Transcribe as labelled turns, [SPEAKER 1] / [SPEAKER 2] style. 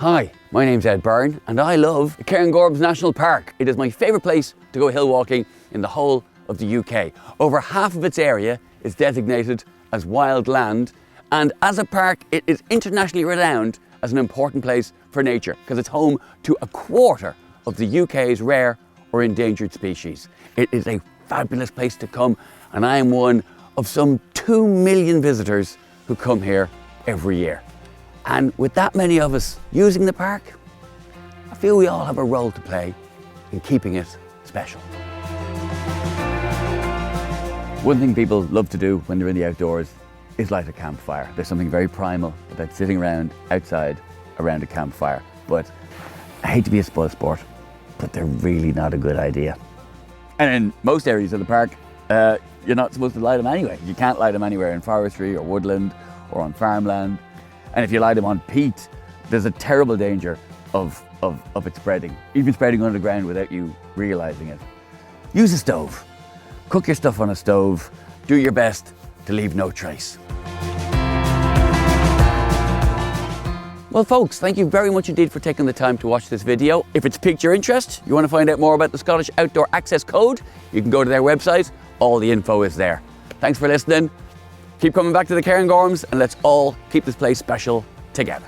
[SPEAKER 1] Hi, my name's Byrne and I love Cairngorms National Park. It is my favourite place to go hill walking in the whole of the UK. Over half of its area is designated as wild land, and as a park it is internationally renowned as an important place for nature because it's home to a quarter of the UK's rare or endangered species. It is a fabulous place to come, and I am one of some 2 million visitors who come here every year. And with that many of us using the park, I feel we all have a role to play in keeping it special. One thing people love to do when they're in the outdoors is light a campfire. There's something very primal about sitting around outside around a campfire. But I hate to be a spoil sport, but they're really not a good idea. And in most areas of the park, you're not supposed to light them anyway. You can't light them anywhere in forestry or woodland or on farmland. And if you light them on peat, there's a terrible danger of it spreading, even spreading underground without you realizing it. Use a stove. Cook your stuff on a stove. Do your best to leave no trace. Well folks, thank you very much indeed for taking the time to watch this video. If it's piqued your interest, you want to find out more about the Scottish Outdoor Access Code, you can go to their website. All the info is there. Thanks for listening. Keep coming back to the Cairngorms and let's all keep this place special together.